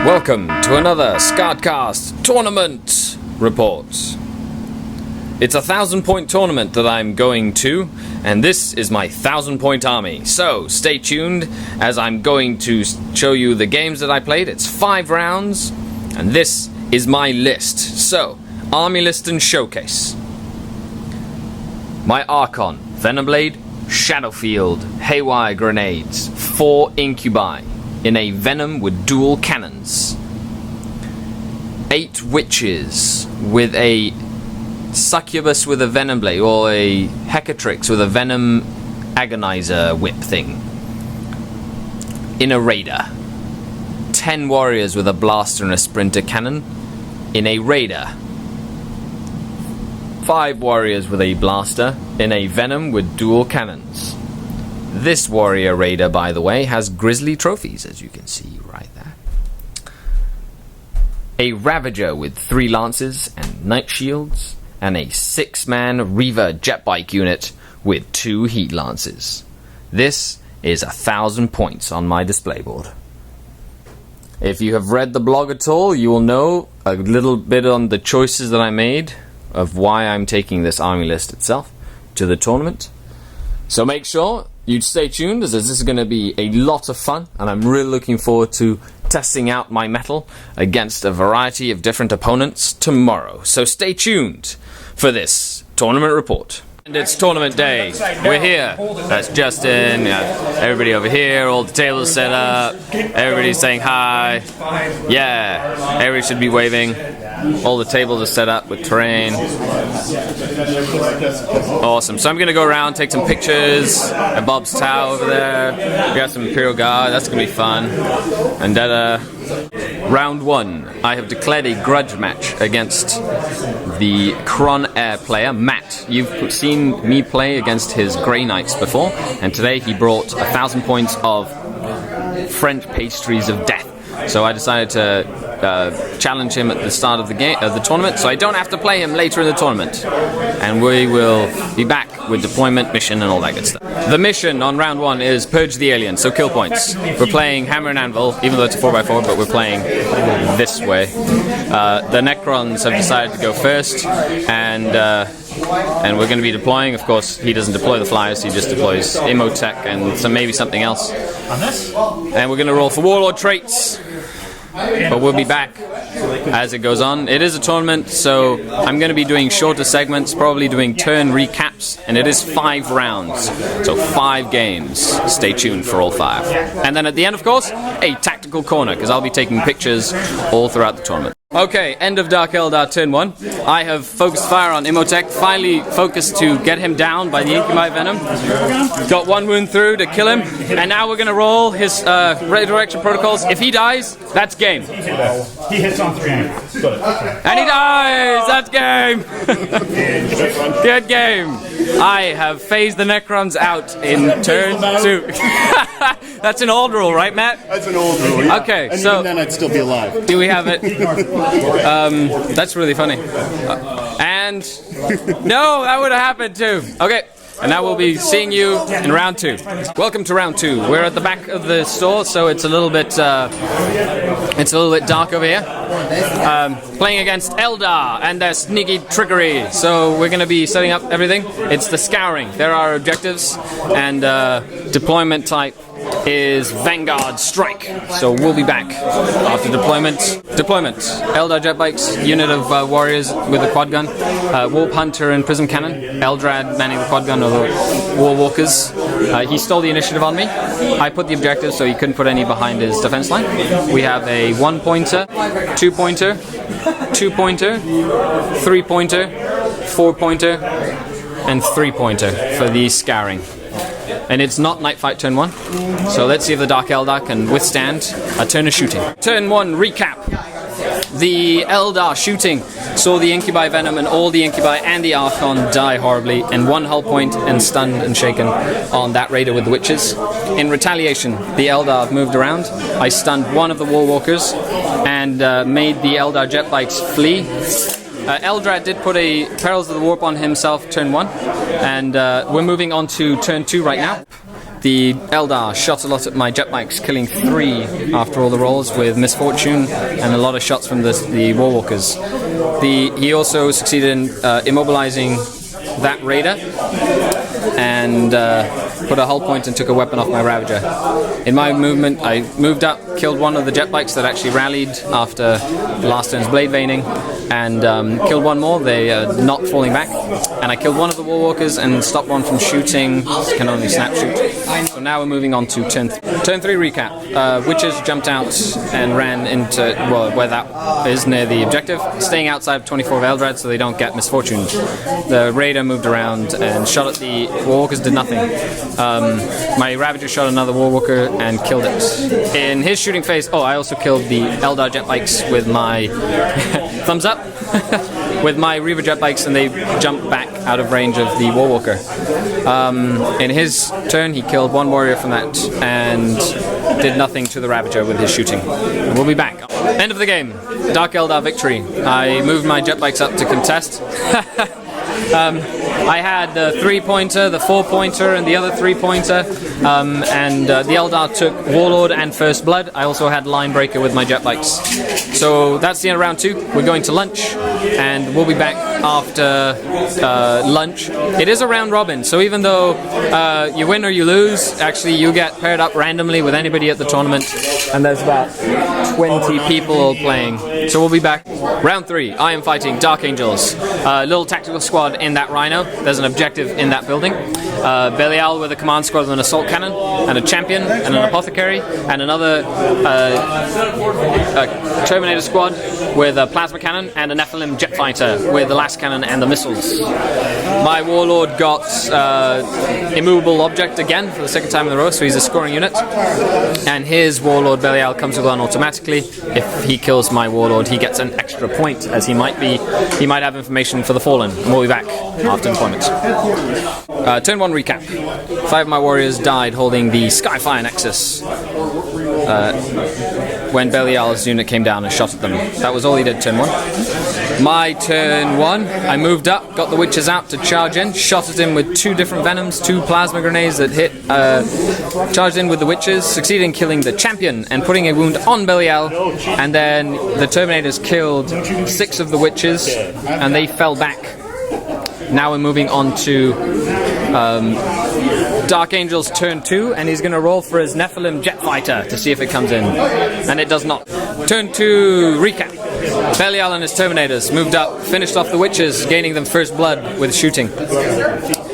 Welcome to another Scarcast tournament report. It's a 1,000-point tournament that I'm going to, and this is my 1,000-point army. So stay tuned as I'm going to show you the games that I played. It's 5 rounds, and this is my list. So, army list and showcase. My Archon, Venomblade, Shadowfield, Haywire Grenades, 4 Incubi in a Venom with dual cannons, 8 Witches with a Succubus with a Venomblade, or a Hecatrix with a Venom Agonizer whip thing in a Raider, 10 Warriors with a Blaster and a Sprinter cannon in a Raider, 5 Warriors with a Blaster in a Venom with dual cannons. This Warrior Raider, by the way, has Grizzly trophies, as you can see right there. A Ravager with 3 Lances and Night Shields, and a 6-man Reaver Jetbike unit with 2 Heat Lances. This is 1,000 points on my display board. If you have read the blog at all, you will know a little bit on the choices that I made of why I'm taking this army list itself to the tournament. So make sure you stay tuned, as this is going to be a lot of fun, and I'm really looking forward to testing out my mettle against a variety of different opponents tomorrow. So stay tuned for this tournament report. And it's tournament day. We're here. That's Justin. Everybody over here. All the tables set up. Everybody's saying hi. Yeah. Everybody should be waving. All the tables are set up with terrain. Awesome. So I'm going to go around, take some pictures at Bob's Tower over there. We got some Imperial Guard. That's going to be fun. Vendetta. Round 1. I have declared a grudge match against the Cron Air player, Matt. You've seen me play against his Grey Knights before, and today he brought 1,000 points of French pastries of death. So I decided to challenge him at the start of the tournament, so I don't have to play him later in the tournament. And we will be back with deployment, mission, and all that good stuff. The mission on round 1 is Purge the Alien, so kill points. We're playing Hammer and Anvil, even though it's a 4x4, but we're playing this way. The Necrons have decided to go first, and we're going to be deploying. Of course, he doesn't deploy the flyers, he just deploys Imotech and maybe something else. And we're going to roll for Warlord traits. But we'll be back as it goes on. It is a tournament, so I'm going to be doing shorter segments, probably doing turn recaps, and it is 5 rounds, so 5 games. Stay tuned for all 5. And then at the end, of course, a tactical corner, because I'll be taking pictures all throughout the tournament. Okay, end of Dark Eldar turn 1. I have focused fire on Imotech, finally focused to get him down by the Incubi Venom. Got 1 wound through to kill him, and now we're going to roll his resurrection protocols. If he dies, that's game. He hits on 3 angles. And he dies! That's game! Good game. I have phased the Necrons out in turn 2. That's an old rule, right, Matt? That's an old rule, yeah. Okay, and so even then I'd still be alive. Do we have it? That's really funny. And no, that would have happened too. Okay. And now we'll be seeing you in round 2. Welcome to round 2. We're at the back of the store, so it's a little bit dark over here. Playing against Eldar and their sneaky trickery. So we're going to be setting up everything. It's the scouring. There are objectives, and deployment type is Vanguard Strike. So we'll be back after deployment. Deployment. Eldar Jetbikes, unit of warriors with a quad gun. Warp Hunter and Prism Cannon. Eldrad manning the quad gun, or the War Walkers. He stole the initiative on me. I put the objective so he couldn't put any behind his defense line. We have a 1-pointer, 2-pointer, 2-pointer, 3-pointer, 4-pointer, and 3-pointer for the scouring. And it's not Night Fight turn 1, so let's see if the Dark Eldar can withstand a turn of shooting. Turn 1 recap. The Eldar shooting saw the Incubi Venom and all the Incubi and the Archon die horribly, and 1 hull point and stunned and shaken on that Raider with the Witches. In retaliation, the Eldar moved around. I stunned 1 of the War Walkers and made the Eldar Jetbikes flee. Eldrad did put a Perils of the Warp on himself turn 1, and we're moving on to turn 2 right now. The Eldar shot a lot at my jet bikes, killing 3 after all the rolls with misfortune and a lot of shots from the Warwalkers. He also succeeded in immobilizing that raider and put a hull point and took a weapon off my Ravager. In my movement, I moved up, killed one of the jet bikes that actually rallied after last turn's blade veining, and killed one more. They not falling back, and I killed one of the Warwalkers and stopped one from shooting. Can only snap shoot. So now we're moving on to turn 3 recap. Witches jumped out and ran into where that is near the objective, staying outside of 24 of Eldrad so they don't get misfortune. The raider moved around and shot at the Warwalkers, did nothing. My Ravager shot another Warwalker and killed it. In his shooting phase, I also killed the Eldar jet bikes with my thumbs up with my Reaver jet bikes, and they jumped back out of range of the Warwalker. In his turn, he killed one warrior from that and did nothing to the Ravager with his shooting. We'll be back. End of the game. Dark Eldar victory. I moved my jet bikes up to contest. I had the 3-pointer, the 4-pointer, and the other 3-pointer, and the Eldar took Warlord and First Blood. I also had Linebreaker with my jet bikes. So that's the end of round 2. We're going to lunch, and we'll be back after lunch. It is a round robin, so even though you win or you lose, actually you get paired up randomly with anybody at the tournament, and there's about 20 people all playing. So we'll be back. Round 3, I am fighting Dark Angels. Little tactical squad in that Rhino. There's an objective in that building. Belial with a command squad with an assault cannon, and a champion, and an apothecary, and another Terminator squad with a plasma cannon, and a Nephilim jet fighter with the last cannon and the missiles. My warlord got immovable object again for the 2nd time in a row, so he's a scoring unit. And his warlord Belial comes with one automatically. If he kills my warlord, he gets an extra point, as he might have information for the Fallen. And we'll be back after employment. Turn 1 recap. 5 of my warriors died holding the Skyfire Nexus when Belial's unit came down and shot at them. That was all he did turn 1. My turn 1, I moved up, got the witches out to charge in, shot at him with 2 different venoms, 2 plasma grenades that hit, charged in with the witches, succeeded in killing the champion and putting a wound on Belial, and then the Terminators killed 6 of the witches and they fell back. Now we're moving on to Dark Angel's turn 2, and he's going to roll for his Nephilim jet fighter to see if it comes in, and it does not. Turn 2 recap. Belial and his Terminators moved up, finished off the witches, gaining them first blood with shooting.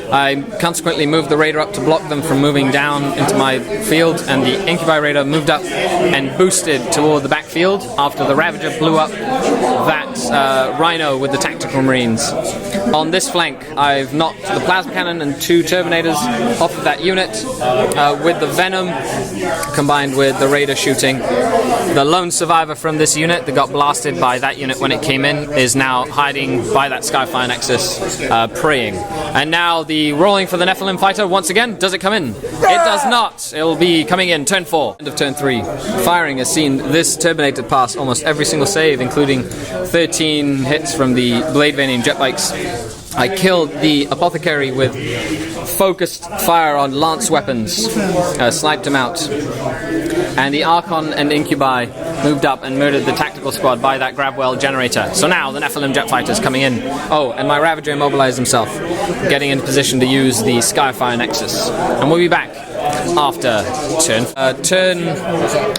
I consequently moved the Raider up to block them from moving down into my field, and the Incubi Raider moved up and boosted toward the backfield after the Ravager blew up that Rhino with the Tactical Marines. On this flank, I've knocked the Plasma Cannon and 2 Terminators off of that unit with the Venom combined with the Raider shooting. The lone survivor from this unit that got blasted by that unit when it came in is now hiding by that Skyfire Nexus, praying. And now the rolling for the Nephilim fighter once again. Does it come in? It does not. It will be coming in turn 4. End of turn 3. Firing has seen this Terminator pass almost every single save, including 13 hits from the Blade Veining jet bikes. I killed the Apothecary with focused fire on lance weapons, sniped him out. And the Archon and Incubi moved up and murdered the tactical squad by that Grabwell generator. So now the Nephilim jet fighters coming in. Oh, and my Ravager immobilized himself, getting into position to use the Skyfire Nexus. And we'll be back after turn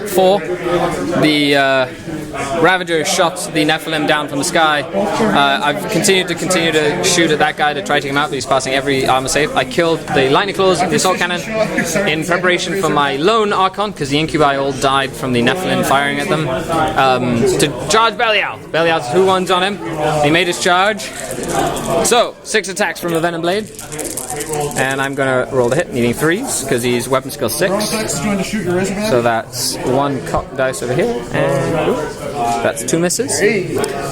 4. The Ravager shot the Nephilim down from the sky. I've continued to shoot at that guy to try to take him out, but he's passing every armor save. I killed the Lightning Claws and the Assault Cannon in preparation for my lone Archon, because the Incubi all died from the Nephilim firing at them, to charge Belial. Belial's 2-1s on him. He made his charge. So, 6 attacks from the Venom Blade. And I'm going to roll the hit, needing 3s, because he's weapon skill 6. So that's 1 cock dice over here, and that's 2 misses.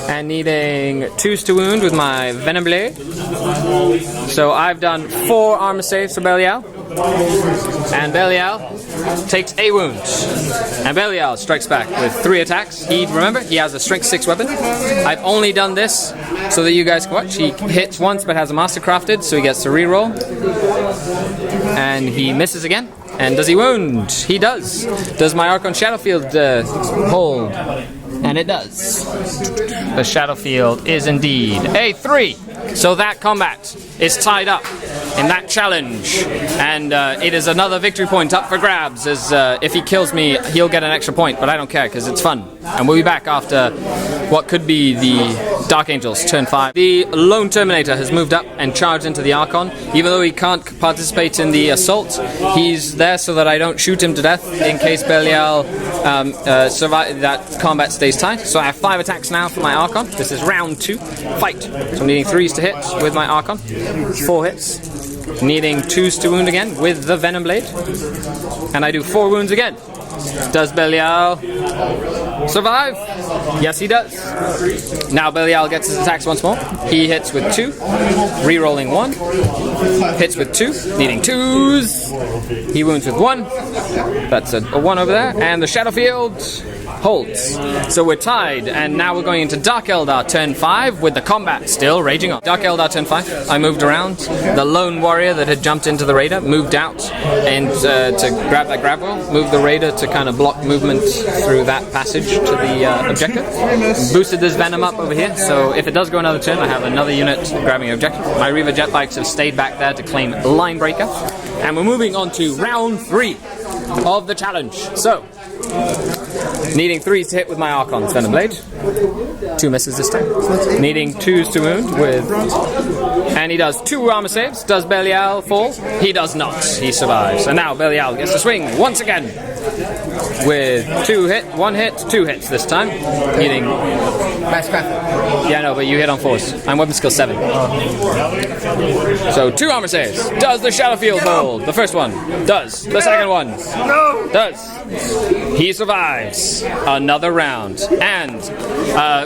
And needing 2s to wound with my Venom Blade. So I've done 4 armor saves for Belial. And Belial takes a wound. And Belial strikes back with 3 attacks. Remember, he has a strength 6 weapon. I've only done this so that you guys can watch. He hits once but has a master crafted, so he gets to reroll. And he misses again. And does he wound? He does. Does my Archon Shadowfield hold? And it does. The Shadowfield is indeed a 3. So that combat is tied up in that challenge, and it is another victory point up for grabs, as if he kills me, he'll get an extra point, but I don't care, because it's fun. And we'll be back after what could be the Dark Angels, turn 5. The Lone Terminator has moved up and charged into the Archon. Even though he can't participate in the assault, he's there so that I don't shoot him to death in case Belial survive, that combat stays tight. So I have 5 attacks now for my Archon. This is round 2. Fight. So I'm needing 3s to hit with my Archon. 4 hits. Needing 2s to wound again with the Venom Blade. And I do 4 wounds again. Does Belial survive? Yes, he does. Now Belial gets his attacks once more. He hits with 2, re-rolling 1. Hits with 2, needing 2s. He wounds with 1. That's a 1 over there. And the Shadowfield holds. So we're tied, and now we're going into Dark Eldar turn 5 with the combat still raging on. Dark Eldar turn 5. I moved around. The lone warrior that had jumped into the raider moved out and to grab that grab wheel. Moved the raider to kind of block movement through that passage to the objective. Boosted this venom up over here, so if it does go another turn, I have another unit grabbing objective. My Reaver jet bikes have stayed back there to claim line breaker. And we're moving on to round 3 of the challenge. So, needing 3s to hit with my Archon's Venom Blade. 2 misses this time. Needing 2s to wound with... And he does 2 armor saves. Does Belial fall? He does not. He survives. And now Belial gets to swing once again. With 1 hit, 2 hits this time. Needing... Yeah, no, but you hit on 4s. I'm weapon skill 7. So 2 armor saves. Does the Shadowfield hold? The first one. Does. The second one. Does. He survives. Another round. And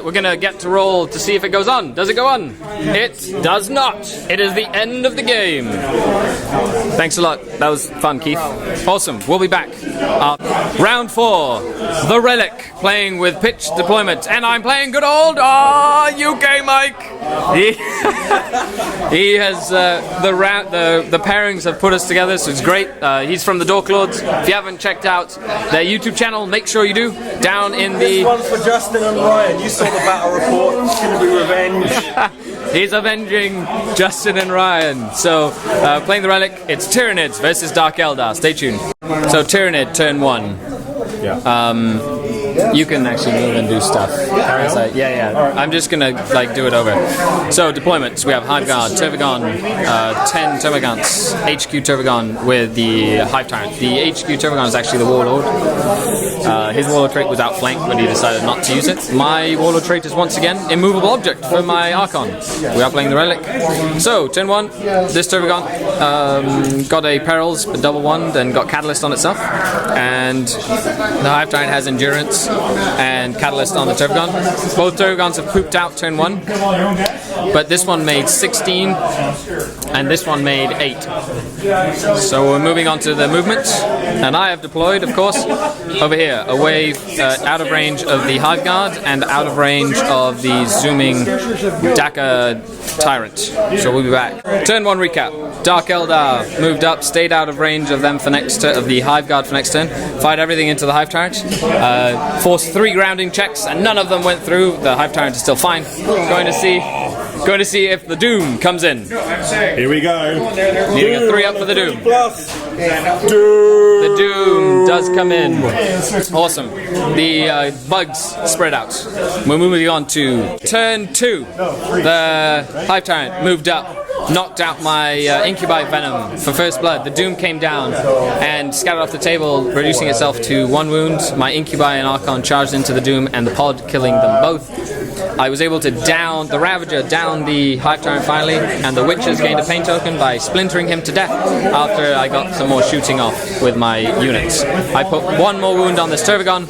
we're going to get to roll to see if it goes on. Does it go on? It does not. It is the end of the game. Thanks a lot. That was fun, Keith. Awesome. We'll be back. Round 4. The Relic playing with pitch deployment. And I'm playing good old UK Mike. He has the pairings have put us together, so it's great. He's from the Dork Lords. If you haven't checked out their YouTube channel, make sure you do. Down in the... This one's for Justin and Ryan. You saw the battle report. It's going to be revenge. He's avenging Justin and Ryan. So, playing the Relic, it's Tyranids versus Dark Eldar. Stay tuned. So, Tyranid, turn 1. Yeah. You can actually move and do stuff. Yeah. I'm just gonna do it over. So deployments, we have Hive Guard, Tervigon, 10 Termagants, HQ Tervigon with the Hive Tyrant. The HQ Tervigon is actually the Warlord. His Warlord trait was outflanked, but he decided not to use it. My Warlord trait is once again Immovable Object for my Archon. We are playing the Relic. So, turn 1, this Tervigon got a Perils, a double wand, and got Catalyst on itself. And the Hive Tyrant has Endurance and Catalyst on the Tervigon. Both Tervigons have pooped out turn 1, but this one made 16 and this one made 8. So we're moving on to the movement, and I have deployed, of course, over here, away out of range of the Hive Guard and out of range of the zooming Daka Tyrant. So we'll be back. Turn 1 recap. Dark Eldar moved up, stayed out of range of them for of the Hive Guard for next turn, fired everything into the Hive Tyrant, forced 3 grounding checks, and none of them went through. The Hive Tyrant is still fine. Going to see if the Doom comes in. Here we go. Needing a 3 up for the Doom. The Doom does come in. Awesome. The bugs spread out. We're moving on to turn 2. The Hive Tyrant moved up, knocked out my Incubi Venom for first blood. The Doom came down and scattered off the table, reducing itself to 1 wound. My Incubi and Archon charged into the Doom and the pod, killing them both. I was able to down the Ravager, down the Hive Tyrant finally, and the Witches gained a pain token by splintering him to death after I got some more shooting off with my units. I put 1 more wound on this Tervigon,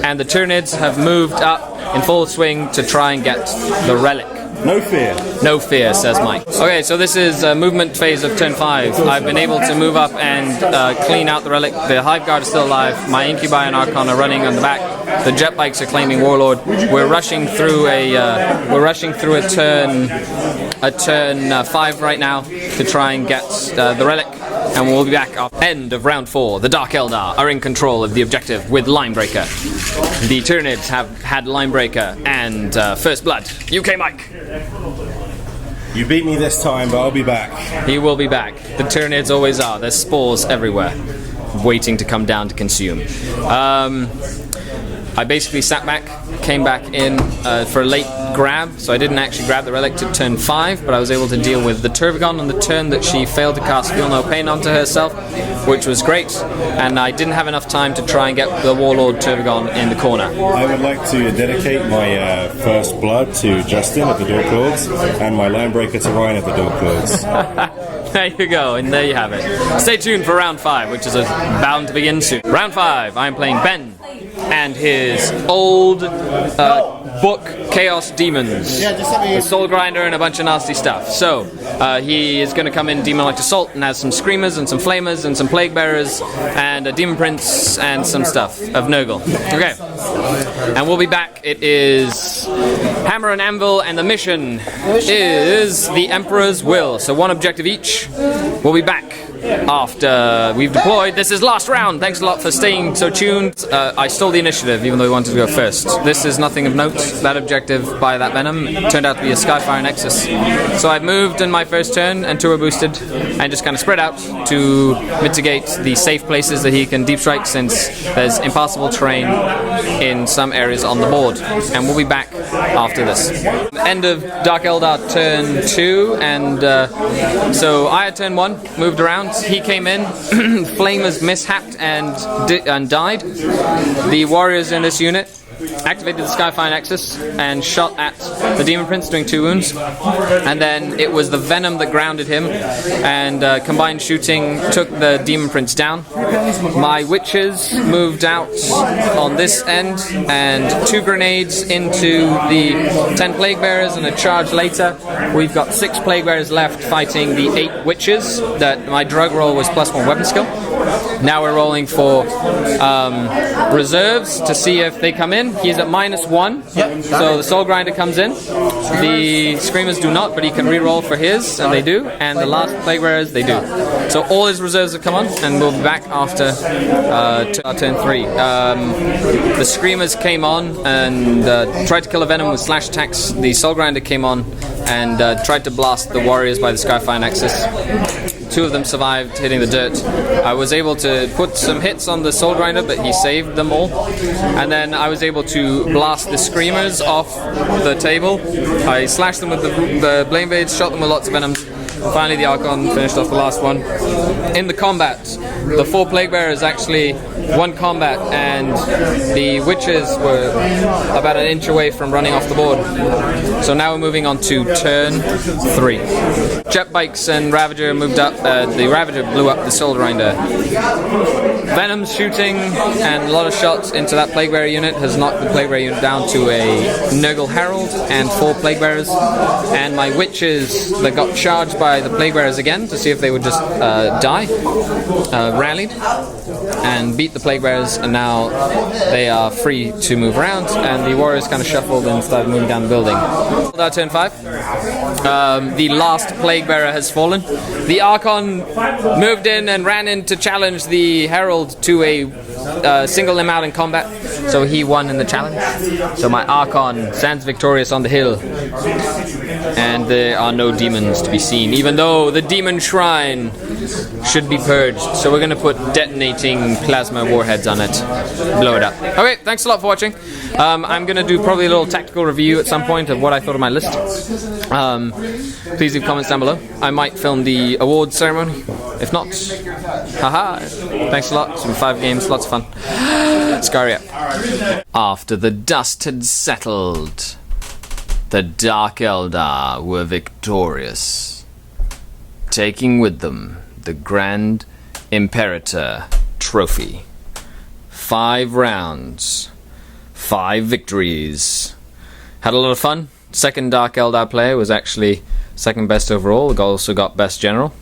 and the Tyranids have moved up in full swing to try and get the Relic. No fear. No fear, says Mike. Okay, so this is movement phase of turn 5. I've been able to move up and clean out the Relic. The Hive Guard is still alive. My Incubi and Archon are running on the back. The jet bikes are claiming Warlord. We're rushing through a turn 5 right now to try and get the Relic. and we'll be back at the end of round 4. The Dark Eldar are in control of the objective with Linebreaker. The Tyranids have had Linebreaker and First Blood. UK Mike. You beat me this time, but I'll be back. He will be back. The Tyranids always are. There's spores everywhere, waiting to come down to consume. I basically sat back, came back in for a late grab, so I didn't actually grab the relic to turn 5, but I was able to deal with the Turvagon on the turn that she failed to cast Feel No Pain onto herself, which was great, and I didn't have enough time to try and get the Warlord Turvagon in the corner. I would like to dedicate my First Blood to Justin of the Dork Lords, and my Linebreaker to Ryan of the Dork Lords. There you go, and there you have it. Stay tuned for round 5, which is bound to begin soon. Round 5, I'm playing Ben and his old book, Chaos Demons. A Soul Grinder and a bunch of nasty stuff. So, he is going to come in Demon-like Assault and has some Screamers and some Flamers and some Plague Bearers and a Demon Prince and some stuff of Nurgle. Okay. And we'll be back. It is Hammer and Anvil, and the mission is the Emperor's Will. So 1 objective each. We'll be back after we've deployed. This is last round. Thanks a lot for staying so tuned. I stole the initiative even though we wanted to go first. This is nothing of note. That objective by that Venom turned out to be a Skyfire Nexus. So I moved in my first turn and turbo boosted and just kind of spread out to mitigate the safe places that he can deep strike, since there's impassable terrain in some areas on the board. And we'll be back after this. End of Dark Eldar turn 2, and so I had turn 1, moved around. He came in, Flamers mishapped and died. The warriors in this unit activated the Skyfire Nexus and shot at the Demon Prince, doing 2 wounds. And then it was the Venom that grounded him, and combined shooting took the Demon Prince down. My witches moved out on this end, and 2 grenades into the 10 Plague Bearers and a charge later. We've got 6 Plague Bearers left fighting the 8 witches. That my drug roll was +1 weapon skill. Now we're rolling for reserves to see if they come in. He's at -1, so the Soul Grinder comes in. The Screamers do not, but he can re-roll for his, and they do. And the last Plague Bearers, they do. So all his reserves have come on, and we'll be back after turn 3. The Screamers came on and tried to kill a Venom with slash attacks. The Soul Grinder came on and tried to blast the Warriors by the Skyfire Nexus. 2 of them survived, hitting the dirt. I was able to put some hits on the Soul Grinder, but he saved them all. And then I was able to blast the Screamers off the table. I slashed them with the Blame Blades, shot them with lots of venoms. Finally, the Archon finished off the last one. In the combat, the 4 Plague Bearers actually won combat, and the Witches were about an inch away from running off the board. So now we're moving on to turn 3. Jet Bikes and Ravager moved up. The Ravager blew up the Soul Grinder. Venom's shooting and a lot of shots into that Plague Bearer unit has knocked the Plague Bearer unit down to a Nurgle Herald and 4 Plague Bearers. And my Witches that got charged by the Plague Bearers again to see if they would just die, rallied and beat the Plague Bearers, and now they are free to move around, and the Warriors kind of shuffled and started moving down the building. Turn 5. The last Plague Bearer has fallen. The Archon moved in and ran in to challenge the Herald to a single limb out in combat, so he won in the challenge. So my Archon stands victorious on the hill, and there are no demons to be seen, even though the Demon Shrine should be purged. So we're going to put detonating plasma warheads on it, blow it up. Okay, thanks a lot for watching. I'm going to do probably a little tactical review at some point of what I thought of my list. Please leave comments down below. I might film the awards ceremony. If not, haha. Thanks a lot. It's been 5 games, lots of fun. Skari up. After the dust had settled, the Dark Eldar were victorious, taking with them the Grand Imperator trophy. 5 rounds, 5 victories. Had a lot of fun. Second Dark Eldar player was actually second best overall. Also got best general.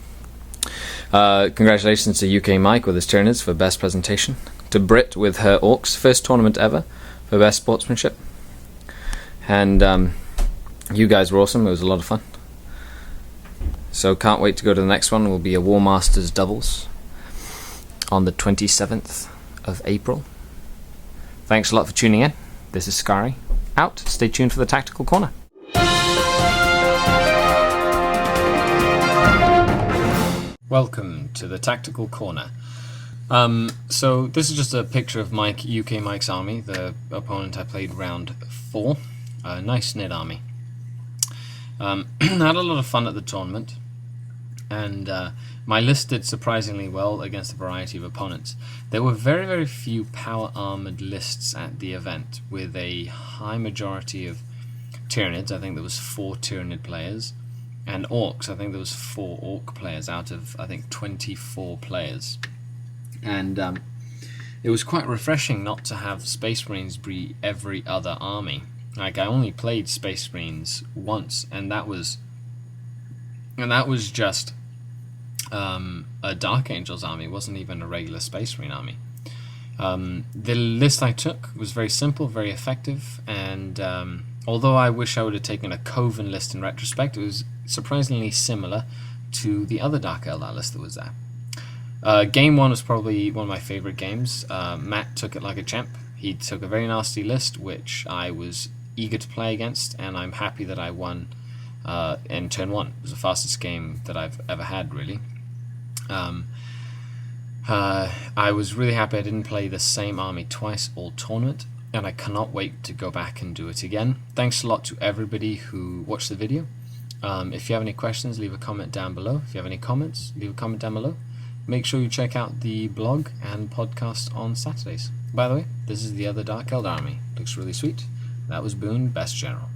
Congratulations to UK Mike with his Tyranids for best presentation. To Brit with her Orcs, first tournament ever, for best sportsmanship. And you guys were awesome. It was a lot of fun. So can't wait to go to the next one. Will be a War Masters doubles on the 27th of April. Thanks a lot for tuning in. This is Skari, out. Stay tuned for the Tactical Corner. Welcome to the Tactical Corner. So this is just a picture of UK Mike's army, the opponent I played round 4. A nice Nid army. I had a lot of fun at the tournament, and my list did surprisingly well against a variety of opponents. There were very, very few power-armoured lists at the event, with a high majority of Tyranids. I think there was 4 Tyranid players, and Orcs. I think there was 4 Orc players out of, I think, 24 players. And it was quite refreshing not to have Space Marines be every other army. Like, I only played Space Marines once, and that was just a Dark Angels army. It wasn't even a regular Space Marine army. The list I took was very simple, very effective, and although I wish I would have taken a Coven list in retrospect, it was surprisingly similar to the other Dark Eldar list that was there. Game 1 was probably one of my favourite games. Matt took it like a champ. He took a very nasty list, which I was eager to play against, and I'm happy that I won in turn 1. It was the fastest game that I've ever had, really. I was really happy I didn't play the same army twice all tournament, and I cannot wait to go back and do it again. Thanks a lot to everybody who watched the video. If you have any questions, leave a comment down below. If you have any comments, leave a comment down below. Make sure you check out the blog and podcast on Saturdays. By the way, this is the other Dark Eldar army. Looks really sweet. That was Boone, Best General.